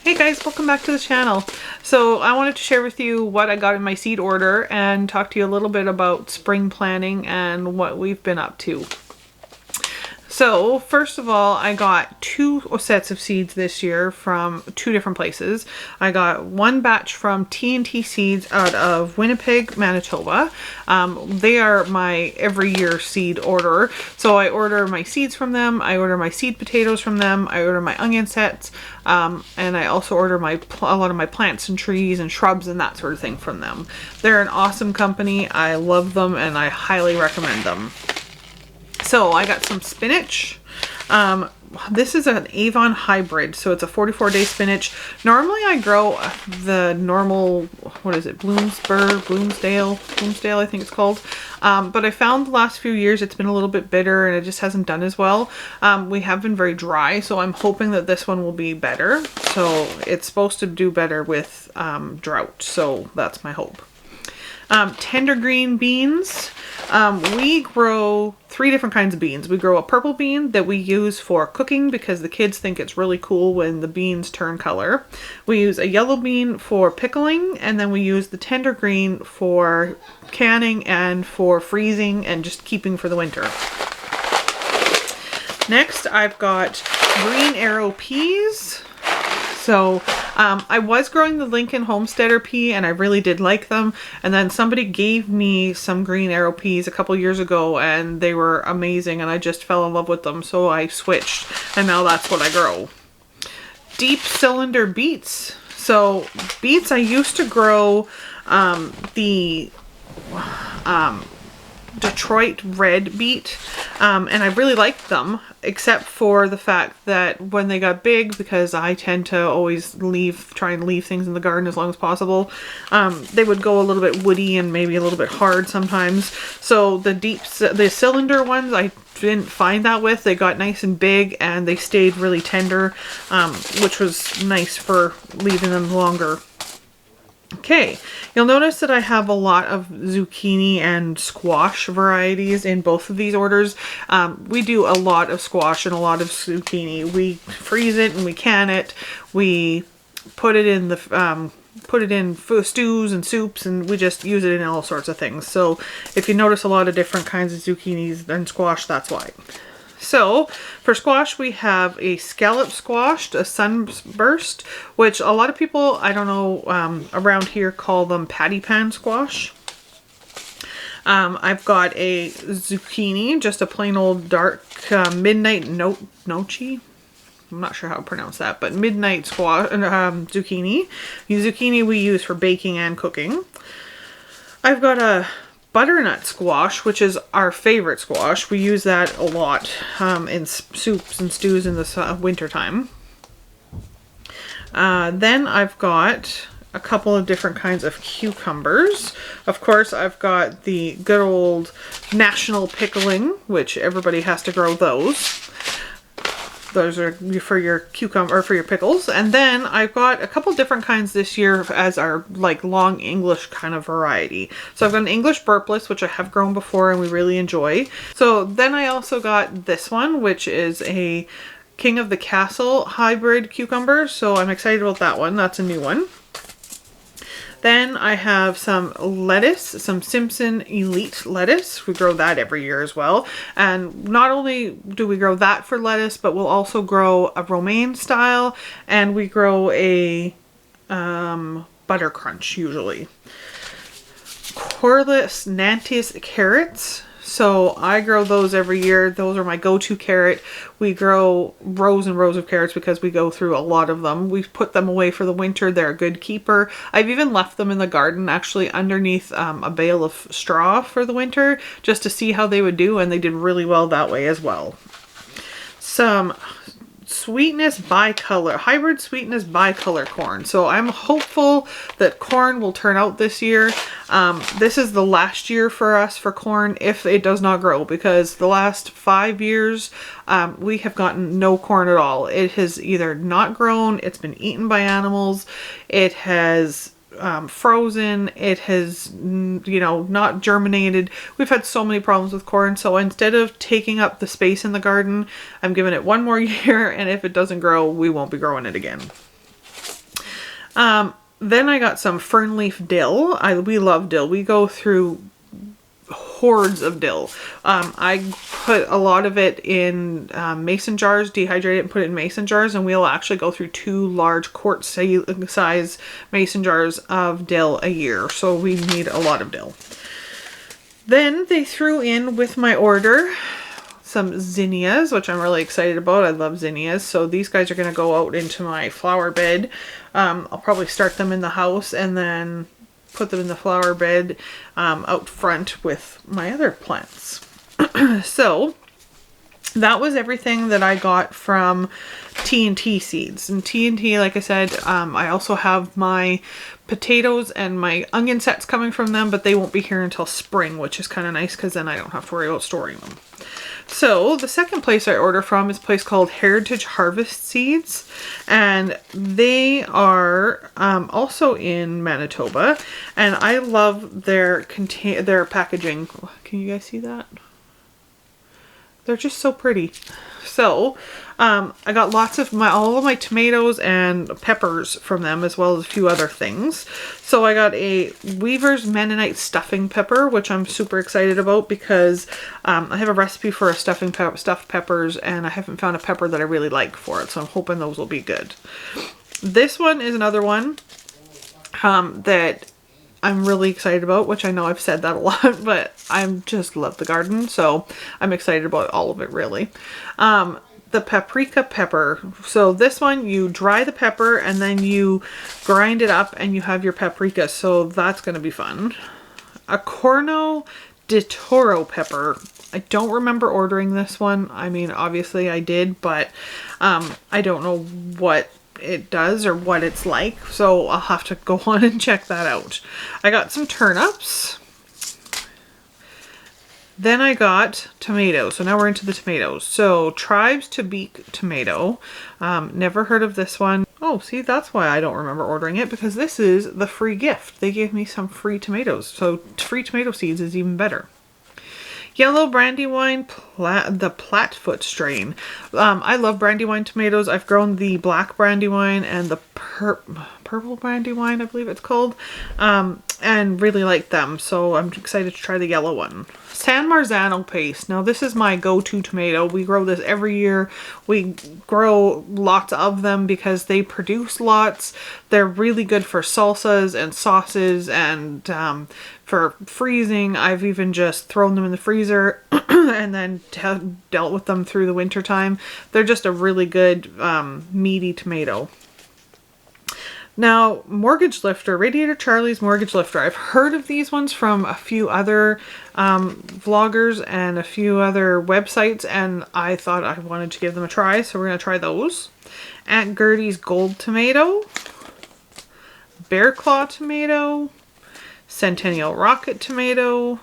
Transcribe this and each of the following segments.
Hey guys, welcome back to the channel. So I wanted to share with you what I got in my seed order and talk to you a little bit about spring planting and what we've been up to. So first of all, I got 2 sets of seeds this year from 2 different places. I got one batch from T&T Seeds out of Winnipeg, Manitoba. They are my every year seed orderer. So I order my seeds from them, I order my seed potatoes from them, I order my onion sets, and I also order a lot of my plants and trees and shrubs and that sort of thing from them. They're an awesome company. I love them and I highly recommend them. So I got some spinach. This is an Avon hybrid, so it's a 44-day spinach. Normally I grow the normal, what is it, Bloomsdale, I think it's called. But I found the last few years it's been a little bit bitter and it just hasn't done as well. We have been very dry, so I'm hoping that this one will be better. So it's supposed to do better with drought, so that's my hope. Tender green beans. We grow 3 different kinds of beans. We grow a purple bean that we use for cooking because the kids think it's really cool when the beans turn color. We use a yellow bean for pickling, and then we use the tender green for canning and for freezing and just keeping for the winter. Next, I've got green arrow peas. So I was growing the Lincoln Homesteader pea and I really did like them, and then somebody gave me some green arrow peas a couple years ago and they were amazing and I just fell in love with them, so I switched and now that's what I grow. Deep cylinder beets. So beets, I used to grow the Detroit red beet, and I really liked them, except for the fact that when they got big, because I tend to always try and leave things in the garden as long as possible, they would go a little bit woody and maybe a little bit hard sometimes. So the cylinder ones I didn't find that with. They got nice and big and they stayed really tender, which was nice for leaving them longer. Okay, you'll notice that I have a lot of zucchini and squash varieties in both of these orders. We do a lot of squash and a lot of zucchini. We freeze it and we can it. We put it in stews and soups, and we just use it in all sorts of things. So if you notice a lot of different kinds of zucchinis and squash, that's why. So for squash, we have a scallop squash, a sunburst, which a lot of people, I don't know, around here call them patty pan squash. I've got a zucchini, just a plain old dark midnight nochi. I'm not sure how to pronounce that, but midnight squash, zucchini. The zucchini we use for baking and cooking. I've got a butternut squash, which is our favorite squash. We use that a lot in soups and stews in the winter time. Then I've got a couple of different kinds of cucumbers. Of course, I've got the good old national pickling, which everybody has to grow those. Those are for your cucumber or for your pickles. And then I've got a couple different kinds this year as our like long English kind of variety. So I've got an English burpless, which I have grown before and we really enjoy. So then I also got this one, which is a King of the Castle hybrid cucumber. So I'm excited about that one. That's a new one. Then I have some lettuce, some Simpson Elite lettuce. We grow that every year as well. And not only do we grow that for lettuce, but we'll also grow a romaine style, and we grow a butter crunch usually. Corliss Nantes carrots. So I grow those every year. Those are my go-to carrot. We grow rows and rows of carrots because we go through a lot of them. We've put them away for the winter. They're a good keeper. I've even left them in the garden actually underneath a bale of straw for the winter just to see how they would do, and they did really well that way as well. Some Sweetness bicolor, hybrid sweetness bicolor corn. So I'm hopeful that corn will turn out this year. This is the last year for us for corn if it does not grow, because the last 5 years we have gotten no corn at all. It has either not grown, it's been eaten by animals, it has frozen, it has, you know, not germinated. We've had so many problems with corn, so instead of taking up the space in the garden, I'm giving it one more year, and if it doesn't grow, we won't be growing it again. Then I got some fern leaf dill. We love dill. We go through hordes of dill. I put a lot of it in mason jars, dehydrate it and put it in mason jars, and we'll actually go through 2 large quart size mason jars of dill a year. So we need a lot of dill. Then they threw in with my order some zinnias, which I'm really excited about. I love zinnias. So these guys are going to go out into my flower bed. I'll probably start them in the house and then put them in the flower bed out front with my other plants. So that was everything that I got from T&T Seeds. And T&T, like I said, I also have my potatoes and my onion sets coming from them, but they won't be here until spring, which is kind of nice because then I don't have to worry about storing them. So the second place I order from is a place called Heritage Harvest Seeds, and they are also in Manitoba, and I love their packaging. Can you guys see that? They're just so pretty. So I got lots of all of my tomatoes and peppers from them, as well as a few other things. So I got a Weaver's Mennonite stuffing pepper, which I'm super excited about because I have a recipe for a stuffed peppers, and I haven't found a pepper that I really like for it. So I'm hoping those will be good. This one is another one that I'm really excited about, which I know I've said that a lot, but I just love the garden, so I'm excited about all of it, really. The paprika pepper. So this one, you dry the pepper and then you grind it up and you have your paprika, so that's going to be fun. A Corno de Toro pepper. I don't remember ordering this one. I mean, obviously I did, but I don't know what it does or what it's like, so I'll have to go on and check that out. I got some turnips. Then I got tomatoes. So now we're into the tomatoes. So Tribes to Beak tomato. Never heard of this one. Oh, see, that's why I don't remember ordering it, because this is the free gift. They gave me some free tomatoes. So free tomato seeds is even better. Yellow Brandywine, the Plattfoot strain. I love Brandywine tomatoes. I've grown the black Brandywine and the purple Brandywine, I believe it's called, and really like them. So I'm excited to try the yellow one. San Marzano paste. Now this is my go-to tomato. We grow this every year. We grow lots of them because they produce lots. They're really good for salsas and sauces and for freezing. I've even just thrown them in the freezer and then dealt with them through the winter time. They're just a really good meaty tomato. Now, Mortgage Lifter, Radiator Charlie's Mortgage Lifter. I've heard of these ones from a few other vloggers and a few other websites, and I thought I wanted to give them a try, so we're going to try those. Aunt Gertie's Gold Tomato, Bear Claw Tomato, Centennial Rocket Tomato,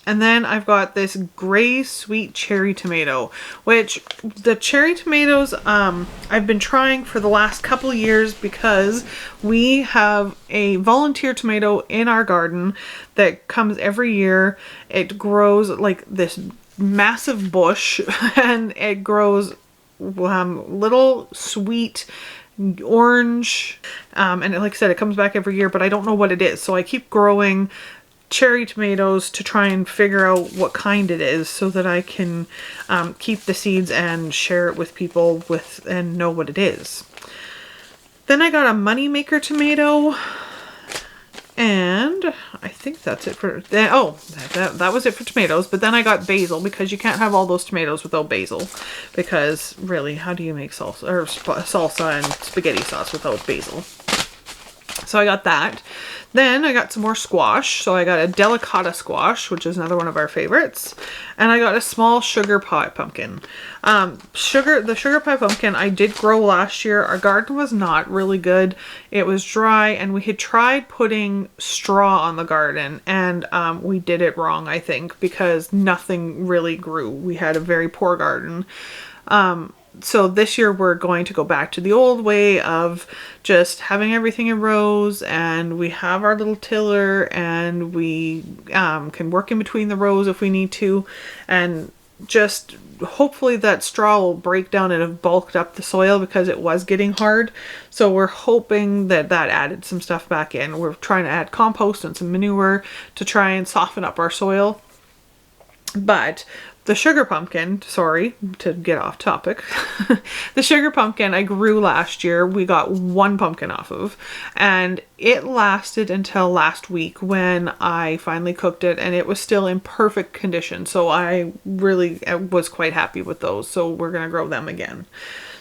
and then I've got this Gray Sweet Cherry Tomato, which the cherry tomatoes I've been trying for the last couple years because we have a volunteer tomato in our garden that comes every year. It grows like this massive bush and it grows little sweet orange and like I said, it comes back every year, but I don't know what it is, so I keep growing cherry tomatoes to try and figure out what kind it is so that I can keep the seeds and share it with people and know what it is. Then I got a Moneymaker tomato, and I think that's it for that was it for tomatoes. But then I got basil, because you can't have all those tomatoes without basil, because really, how do you make salsa and spaghetti sauce without basil? So I got that. Then I got some more squash. So I got a delicata squash, which is another one of our favorites. And I got a small sugar pie pumpkin. The sugar pie pumpkin I did grow last year. Our garden was not really good. It was dry, and we had tried putting straw on the garden, and we did it wrong, I think, because nothing really grew. We had a very poor garden. So this year we're going to go back to the old way of just having everything in rows, and we have our little tiller, and we can work in between the rows if we need to. And just hopefully that straw will break down and have bulked up the soil because it was getting hard. So we're hoping that that added some stuff back in. We're trying to add compost and some manure to try and soften up our soil. But the sugar pumpkin, sorry to get off topic, the sugar pumpkin I grew last year, we got one pumpkin off of, and it lasted until last week when I finally cooked it, and it was still in perfect condition. So I really was quite happy with those. So we're going to grow them again.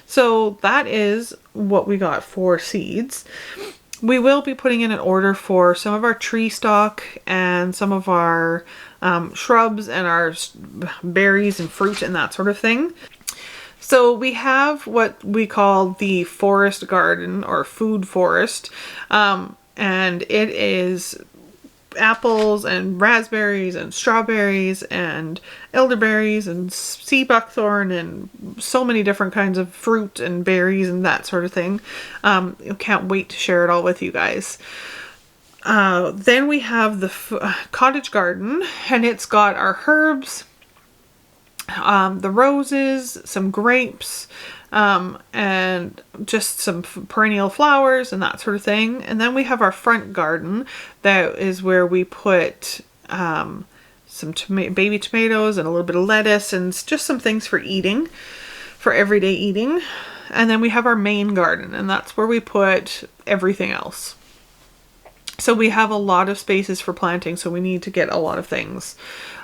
So that is what we got for seeds. We will be putting in an order for some of our tree stock and some of our shrubs and our berries and fruit and that sort of thing. So we have what we call the forest garden or food forest, and it is apples and raspberries and strawberries and elderberries and sea buckthorn and so many different kinds of fruit and berries and that sort of thing. Can't wait to share it all with you guys. Then we have the cottage garden, and it's got our herbs, the roses, some grapes, and just some perennial flowers and that sort of thing. And then we have our front garden, that is where we put some baby tomatoes and a little bit of lettuce and just some things for eating, for everyday eating. And then we have our main garden, and that's where we put everything else. So we have a lot of spaces for planting, so we need to get a lot of things.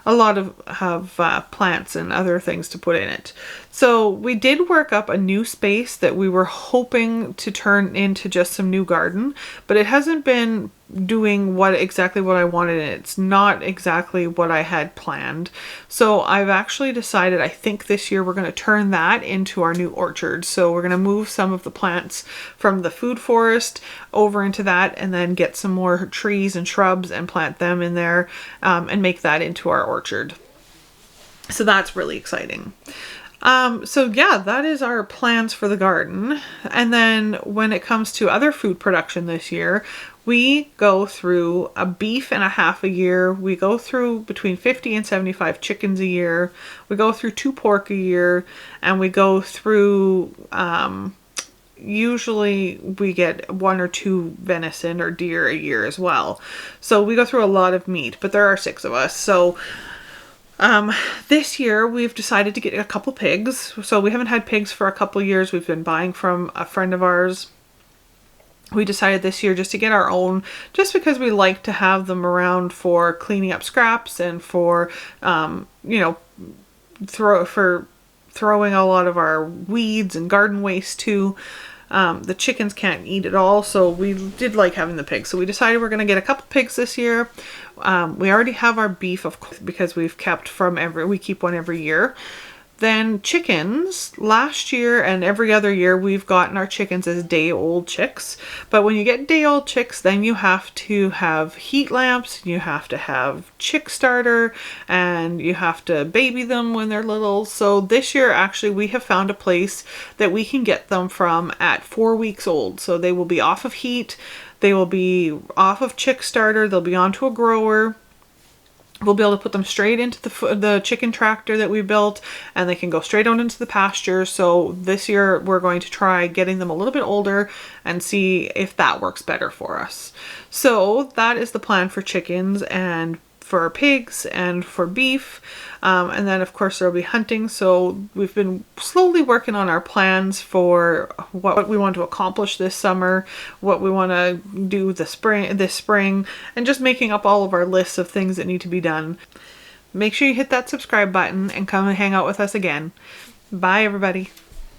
A lot of plants and other things to put in it. So we did work up a new space that we were hoping to turn into just some new garden, but it hasn't been doing exactly what I wanted. It's not exactly what I had planned. So I've actually decided, I think this year we're going to turn that into our new orchard. So we're going to move some of the plants from the food forest over into that, and then get some more trees and shrubs and plant them in there, and make that into our orchard. So that's really exciting. So yeah, that is our plans for the garden. And then when it comes to other food production this year, we go through a beef and a half a year. We go through between 50 and 75 chickens a year. We go through 2 pork a year, and we go through, usually we get 1 or 2 venison or deer a year as well. So we go through a lot of meat, but there are 6 of us. So this year we've decided to get a couple pigs. So we haven't had pigs for a couple years. We've been buying from a friend of ours. We decided this year just to get our own, just because we like to have them around for cleaning up scraps and for, throwing a lot of our weeds and garden waste too. The chickens can't eat it all, so we did like having the pigs. So we decided we're going to get a couple pigs this year. We already have our beef, of course, because we've kept we keep one every year. Then chickens, last year and every other year, we've gotten our chickens as day-old chicks. But when you get day-old chicks, then you have to have heat lamps, you have to have chick starter, and you have to baby them when they're little. So this year, actually, we have found a place that we can get them from at 4 weeks old. So they will be off of heat, they will be off of chick starter, they'll be onto a grower. We'll be able to put them straight into the chicken tractor that we built, and they can go straight out into the pasture. So this year we're going to try getting them a little bit older and see if that works better for us. So that is the plan for chickens and for pigs and for beef. And then of course there'll be hunting. So we've been slowly working on our plans for what we want to accomplish this summer, what we want to do this spring, and just making up all of our lists of things that need to be done. Make sure you hit that subscribe button and come and hang out with us again. Bye everybody.